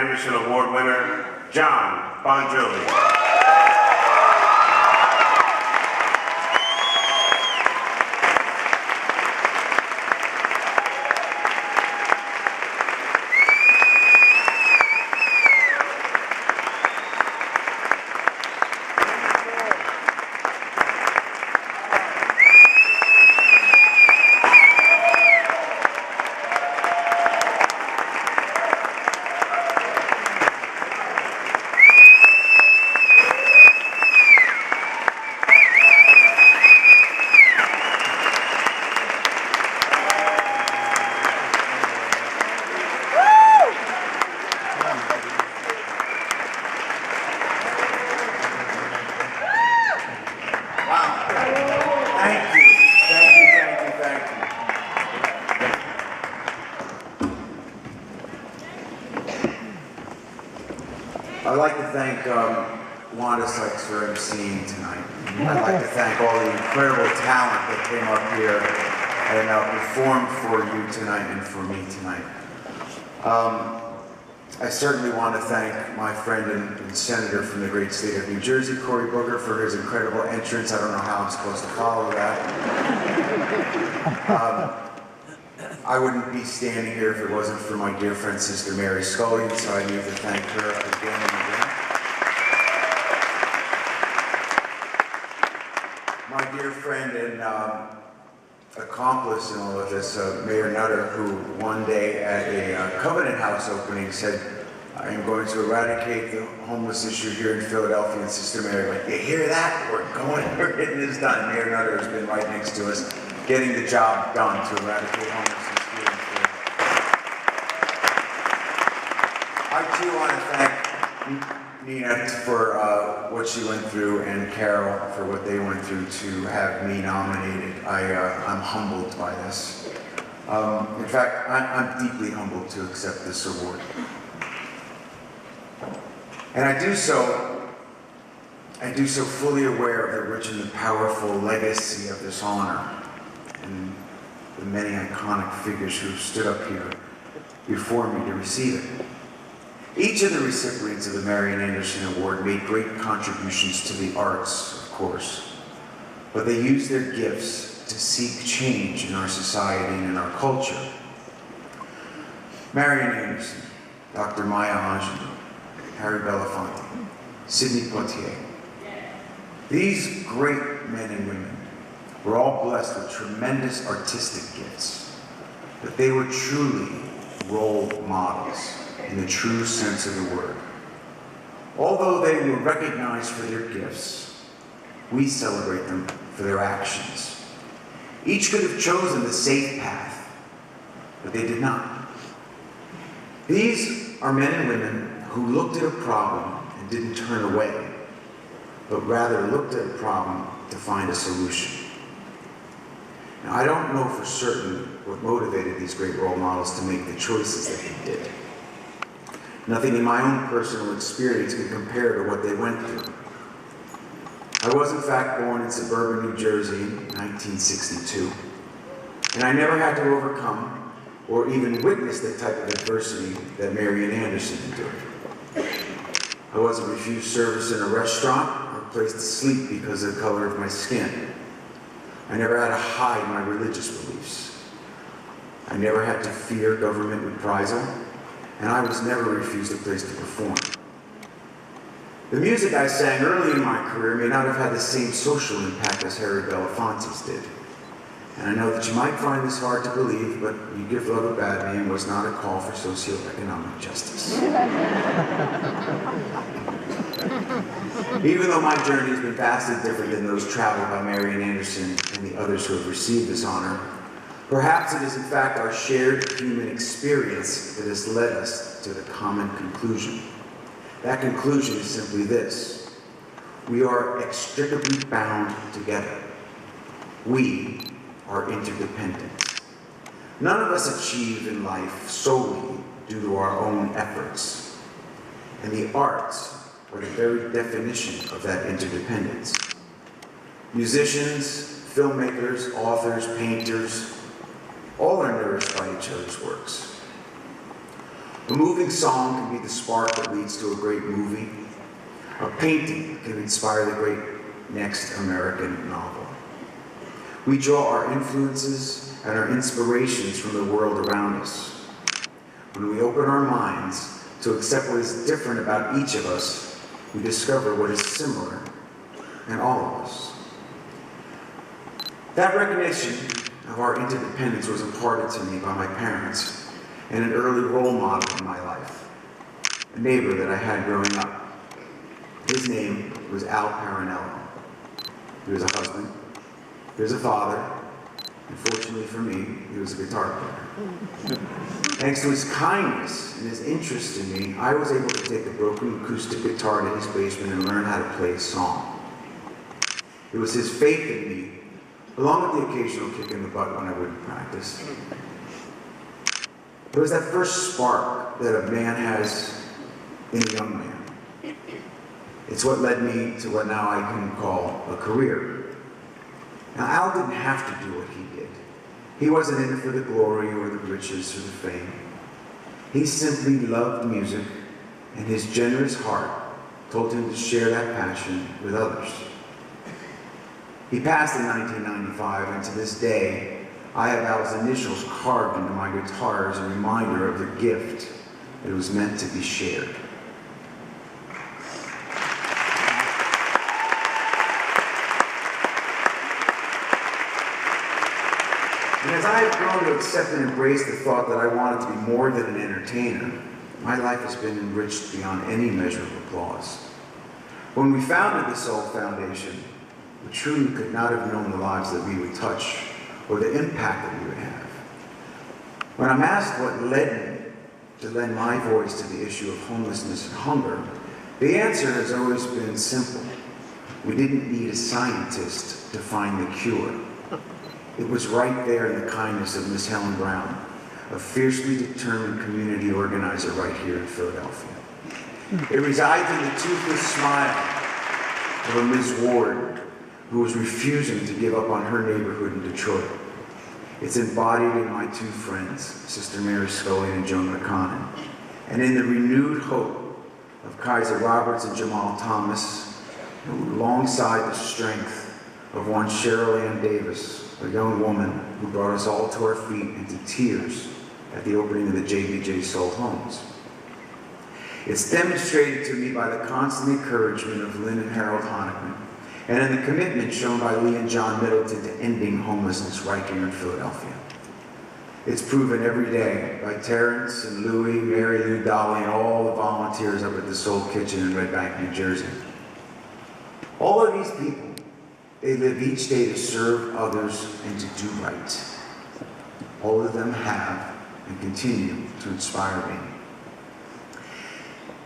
Anderson Award winner, John Bon Jovi. I'd like to thank Wanda Sykes for emceeing tonight. I'd like to thank all the incredible talent that came up here and performed for you tonight and for me tonight. I certainly want to thank my friend and senator from the great state of New Jersey, Cory Booker, for his incredible entrance. I don't know how I'm supposed to follow that. I wouldn't be standing here if it wasn't for my dear friend, Sister Mary Scully, so I need to thank her again and again. My dear friend and accomplice in all of this, Mayor Nutter, who one day at a Covenant House opening said, I am going to eradicate the homeless issue here in Philadelphia, and Sister Mary went, you hear that? We're getting this done. Mayor Nutter has been right next to us, getting the job done to eradicate homelessness. I too want to thank Nina for what she went through and Carol for what they went through to have me nominated. I'm humbled by this. In fact, I'm deeply humbled to accept this award. And I do so fully aware of the rich and the powerful legacy of this honor and the many iconic figures who stood up here before me to receive it. Each of the recipients of the Marian Anderson Award made great contributions to the arts, of course, but they used their gifts to seek change in our society and in our culture. Marian Anderson, Dr. Maya Angelou, Harry Belafonte, Sidney Poitier. These great men and women were all blessed with tremendous artistic gifts, but they were truly role models in the true sense of the word. Although they were recognized for their gifts, we celebrate them for their actions. Each could have chosen the safe path, but they did not. These are men and women who looked at a problem and didn't turn away, but rather looked at a problem to find a solution. Now, I don't know for certain what motivated these great role models to make the choices that they did. Nothing in my own personal experience can compare to what they went through. I was in fact born in suburban New Jersey in 1962, and I never had to overcome or even witness the type of adversity that Marian Anderson endured. I wasn't refused service in a restaurant or placed to sleep because of the color of my skin. I never had to hide my religious beliefs. I never had to fear government reprisal, and I was never refused a place to perform. The music I sang early in my career may not have had the same social impact as Harry Belafonte's did. And I know that you might find this hard to believe, but You Give Love a Bad Name was not a call for socioeconomic justice. Even though my journey has been vastly different than those traveled by Marian Anderson and the others who have received this honor, perhaps it is in fact our shared human experience that has led us to the common conclusion. That conclusion is simply this: we are inextricably bound together. We are interdependent. None of us achieve in life solely due to our own efforts, and the arts are the very definition of that interdependence. Musicians, filmmakers, authors, painters, all are nourished by each other's works. A moving song can be the spark that leads to a great movie. A painting can inspire the great next American novel. We draw our influences and our inspirations from the world around us. When we open our minds to accept what is different about each of us, we discover what is similar in all of us. That recognition of our interdependence was imparted to me by my parents and an early role model in my life, a neighbor that I had growing up. His name was Al Parinello. He was a husband, he was a father, and fortunately for me, he was a guitar player. Thanks to his kindness and his interest in me, I was able to take a broken acoustic guitar to his basement and learn how to play a song. It was his faith in me, along with the occasional kick in the butt when I wouldn't practice. It was that first spark that a man has in a young man. It's what led me to what now I can call a career. Now, Al didn't have to do what he did. He wasn't in it for the glory or the riches or the fame. He simply loved music, and his generous heart told him to share that passion with others. He passed in 1995, and to this day, I have Al's initials carved into my guitar as a reminder of the gift that was meant to be shared. And as I have grown to accept and embrace the thought that I wanted to be more than an entertainer, my life has been enriched beyond any measure of applause. When we founded the Soul Foundation, we truly could not have known the lives that we would touch or the impact that we would have. When I'm asked what led me to lend my voice to the issue of homelessness and hunger, the answer has always been simple. We didn't need a scientist to find the cure. It was right there in the kindness of Miss Helen Brown, a fiercely determined community organizer right here in Philadelphia. It resides in the toothless smile of a Ms. Ward, who was refusing to give up on her neighborhood in Detroit. It's embodied in my two friends, Sister Mary Scully and Joan McConnon, and in the renewed hope of Kaiser Roberts and Jamal Thomas, alongside the strength of one Cheryl Ann Davis, a young woman who brought us all to our feet and to tears at the opening of the JBJ Soul Homes. It's demonstrated to me by the constant encouragement of Lynn and Harold Honickman, and in the commitment shown by Lee and John Middleton to ending homelessness right here in Philadelphia. It's proven every day by Terrence and Louie, Mary Lou, Dolly, and all the volunteers up at the Soul Kitchen in Red Bank, New Jersey. All of these people, they live each day to serve others and to do right. All of them have and continue to inspire me.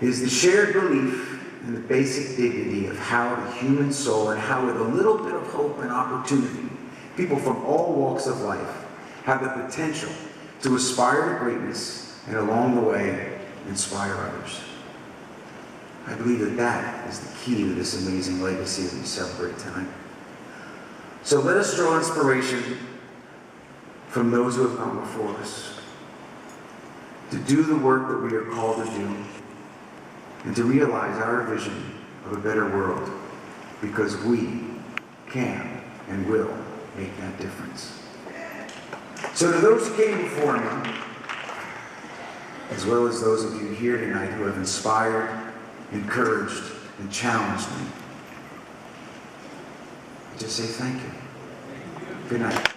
It is the shared belief and the basic dignity of how the human soul and how with a little bit of hope and opportunity, people from all walks of life have the potential to aspire to greatness and along the way, inspire others. I believe that that is the key to this amazing legacy that we celebrate tonight. So let us draw inspiration from those who have gone before us to do the work that we are called to do and to realize our vision of a better world, because we can and will make that difference. So to those who came before me, as well as those of you here tonight who have inspired, encouraged, and challenged me, I just say thank you. Good night.